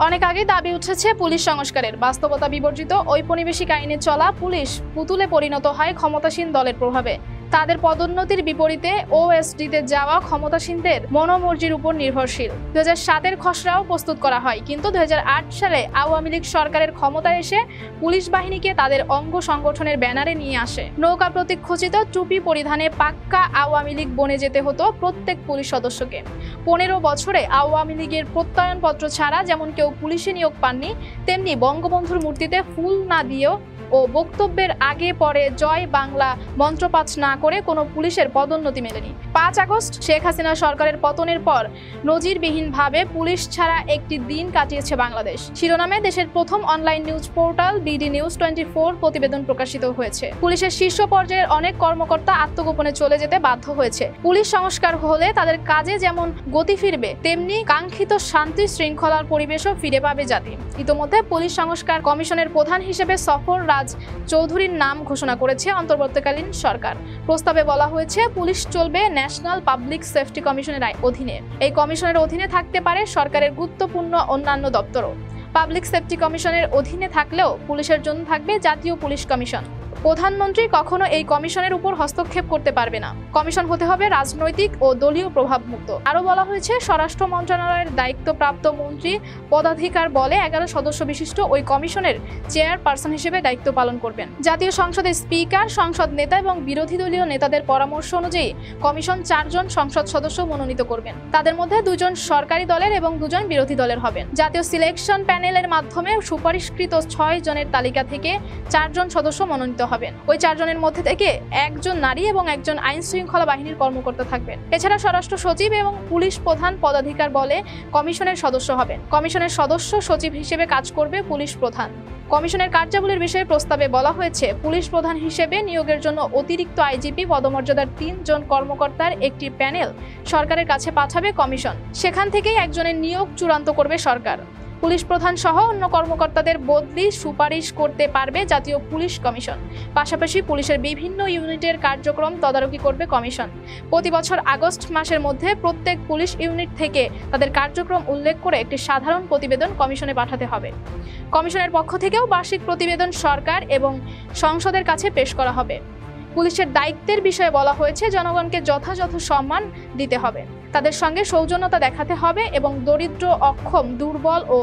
অনেক আগে দাবি উঠেছে পুলিশ সংস্কারের, বাস্তবতা বিবর্জিত ঔপনিবেশিক আইনে চলা পুলিশ পুতুলে পরিণত হয় ক্ষমতাসীন দলের প্রভাবে। তাদের পদোন্নতির বিপরীতে ওএসডিতে যাওয়া ক্ষমতাসীনদের মনোমর্জির উপর নির্ভরশীল। 2007-এর খসড়াও প্রস্তুত করা হয়, কিন্তু 2008 সালে আওয়ামী লীগ সরকারের ক্ষমতায় এসে পুলিশ বাহিনীকে তাদের অঙ্গ সংগঠনের ব্যানারে নিয়ে আসে। নৌকা প্রতীক খচিত টুপি পরিধানে পাক্কা আওয়ামী লীগ বনে যেতে হতো প্রত্যেক পুলিশ সদস্যকে। 15 বছরে আওয়ামী লীগের প্রত্যয়নপত্র ছাড়া যেমন কেউ পুলিশে নিয়োগ পাননি, তেমনি বঙ্গবন্ধুর মূর্তিতে ফুল না দিয়েও ও বক্তব্যের আগে পরে জয় বাংলা মন্ত্রপাঠ না করে কোনো পুলিশের পদোন্নতি মেলেনি। 5 আগস্ট শেখ হাসিনা সরকারের পতনের পর নজিরবিহীনভাবে পুলিশ ছাড়া একটি দিন কাটিয়েছে বাংলাদেশ শিরোনামে দেশের প্রথম online news portal BD news 24 প্রতিবেদন প্রকাশিত হয়েছে। পুলিশের শীর্ষ পর্যায়ের অনেক কর্মকর্তা আত্মগোপনে চলে যেতে বাধ্য হয়েছে। পুলিশ সংস্কার হলে তাদের কাজে যেমন গতি ফিরবে, তেমনি কাঙ্ক্ষিত শান্তি শৃঙ্খলার পরিবেশও ফিরে পাবে জাতি। ইতোমধ্যে পুলিশ সংস্কার কমিশনের প্রধান হিসেবে সফর রাজ চৌধুরীর নাম ঘোষণা করেছে অন্তর্বর্তীকালীন সরকার। প্রস্তাবে বলা হয়েছে পুলিশ চলবে ন্যাশনাল পাবলিক সেফটি কমিশনের অধীনে। এই কমিশনের অধীনে থাকতে পারে সরকারের গুরুত্বপূর্ণ অন্যান্য দপ্তরও। পাবলিক সেফটি কমিশনের অধীনে থাকলেও পুলিশের জন্য থাকবে জাতীয় পুলিশ কমিশন। প্রধানমন্ত্রী কখনো এই কমিশনের উপর হস্তক্ষেপ করতে পারবে না। কমিশন হতে হবে রাজনৈতিক ও দলীয় প্রভাব মুক্ত। আরো বলা হয়েছে স্বরাষ্ট্র মন্ত্রণালয়ের দায়িত্বপ্রাপ্ত মন্ত্রী পদাধিকার বলে 11 সদস্য বিশিষ্ট ওই কমিশনের চেয়ারপারসন হিসেবে দায়িত্ব পালন করবেন। জাতীয় সংসদের স্পিকার, সংসদ নেতা এবং বিরোধী দলীয় নেতাদের পরামর্শ অনুযায়ী কমিশন 4 জন সংসদ সদস্য মনোনীত করবেন। তাদের মধ্যে 2 জন সরকারি দলের এবং 2 জন বিরোধী দলের হবেন। জাতীয় সিলেকশন প্যানেলের মাধ্যমে সুপারিশকৃত 6 জনের তালিকা থেকে 4 জন সদস্য মনোনীত হবেন। ওই 4 জনের মধ্যে থেকে 1 জন নারী এবং 1 জন আইন শৃঙ্খলা বাহিনীর কর্মকর্তা থাকবেন। এছাড়া স্বরাষ্ট্র সচিব এবং পুলিশ প্রধান পদাধিকার বলে কমিশনের সদস্য হবেন। কমিশনের সদস্য সচিব হিসেবে কাজ করবে পুলিশ প্রধান। কমিশনের কার্যাবলীর বিষয়ে প্রস্তাবে বলা হয়েছে পুলিশ প্রধান হিসেবে নিয়োগের জন্য অতিরিক্ত আইজিপি পদমর্যাদার 3 জন কর্মকর্তার একটি প্যানেল সরকারের কাছে পাঠাবে কমিশন। সেখান থেকেই একজনের নিয়োগ চূড়ান্ত করবে সরকার। পুলিশ প্রধান সহ অন্য কর্মকর্তাদের বদলি সুপারিশ করতে পারবে জাতীয় পুলিশ কমিশন। পাশাপাশি পুলিশের বিভিন্ন ইউনিটের কার্যক্রম তদারকি করবে কমিশন। প্রতি বছর আগস্ট মাসের মধ্যে প্রত্যেক পুলিশ ইউনিট থেকে তাদের কার্যক্রম উল্লেখ করে একটি সাধারণ প্রতিবেদন কমিশনে পাঠাতে হবে। কমিশনের পক্ষ থেকেও বার্ষিক প্রতিবেদন সরকার এবং সংসদের কাছে পেশ করা হবে। পুলিশের দায়িত্বের বিষয়ে বলা হয়েছে জনগণকে যথাযথ সম্মান দিতে হবে, তাদের সঙ্গে সৌজন্যতা দেখাতে হবে এবং দরিদ্র, অক্ষম, দুর্বল ও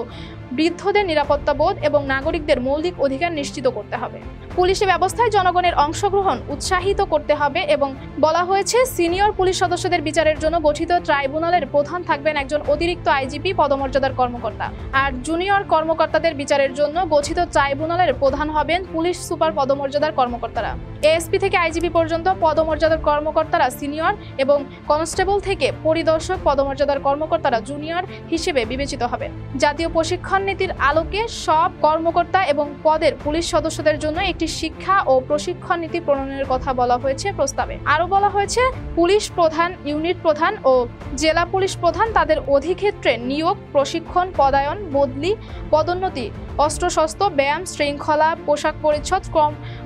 বৃদ্ধদের নিরাপত্তা বোধ এবং নাগরিকদের মৌলিক অধিকার নিশ্চিত করতে হবে। পুলিশি ব্যবস্থায় জনগণের অংশগ্রহণ উৎসাহিত করতে হবে এবং বলা হয়েছে সিনিয়র পুলিশ সদস্যদের বিচারের জন্য গঠিত ট্রাইব্যুনালের প্রধান থাকবেন একজন অতিরিক্ত আইজিপি পদমর্যাদার কর্মকর্তা, আর জুনিয়র কর্মকর্তাদের বিচারের জন্য গঠিত ট্রাইব্যুনালের প্রধান হবেন পুলিশ সুপার পদমর্যাদার কর্মকর্তারা। এএসপি থেকে আইজিপি পর্যন্ত পদমর্যাদার কর্মকর্তারা সিনিয়র এবং কনস্টেবল থেকে পরিদর্শক পদমর্যাদার কর্মকর্তারা জুনিয়র হিসেবে বিবেচিত হবেন। জাতীয় প্রশিক্ষণ নীতির আলোকে সব কর্মকর্তা এবং পদের পুলিশ সদস্যদের জন্য একটি শিক্ষা ও প্রশিক্ষণ নীতি প্রণয়নের কথা বলা হয়েছে প্রস্তাবে। আরো বলা হয়েছে পুলিশ প্রধান, ইউনিট প্রধান ও জেলা পুলিশ প্রধান তাদের অধিক্ষেত্রে নিয়োগ, প্রশিক্ষণ, পদায়ন, বদলি, পদোন্নতি, অস্ত্রশস্ত্র, ব্যায়াম, শৃঙ্খলা, পোশাক পরিচ্ছদ,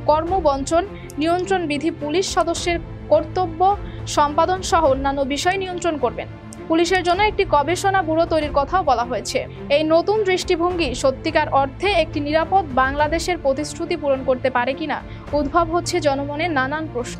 কর্মবঞ্চন নিয়ন্ত্রণ বিধি, পুলিশ সদস্যের কর্তব্য সম্পাদন সহ অন্যান্য বিষয় নিয়ন্ত্রণ করবেন। পুলিশের জন্য একটি গবেষণা ব্যুরো তৈরির কথাও বলা হয়েছে। এই নতুন দৃষ্টিভঙ্গি সত্যিকার অর্থে একটি নিরাপদ বাংলাদেশের প্রতিশ্রুতি পূরণ করতে পারে কিনা উদ্ভব হচ্ছে জনমনে নানান প্রশ্ন।